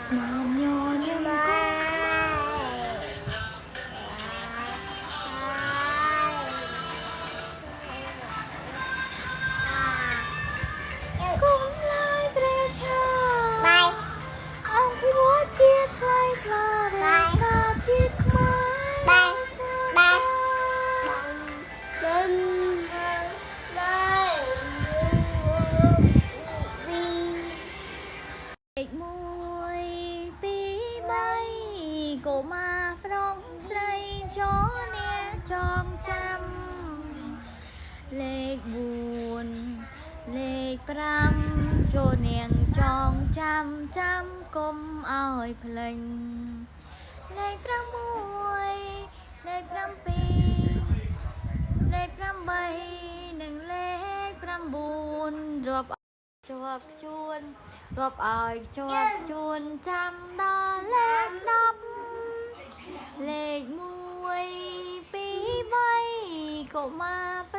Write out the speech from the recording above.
ស្នាមញញឹមគុំឡើយព្រះឆាបាយអង្គវត្តជាថ្លៃថ្លារាសាជាតិខ្មែរបាយបាយដល់លេខ1 2 3កុមារប្រុសស្រីចអ្នកចងចាំលេខ4លេខ5ចូលនាងចងចាំកុំឲ្យភ្លេចលេខ6លេខ7លេខ8និងលេខ9រាប់ជាប់ជួនរាប់ឲ្យជាប់ជួនចាំដល់លេខ10លេខ1 2 3កុមារ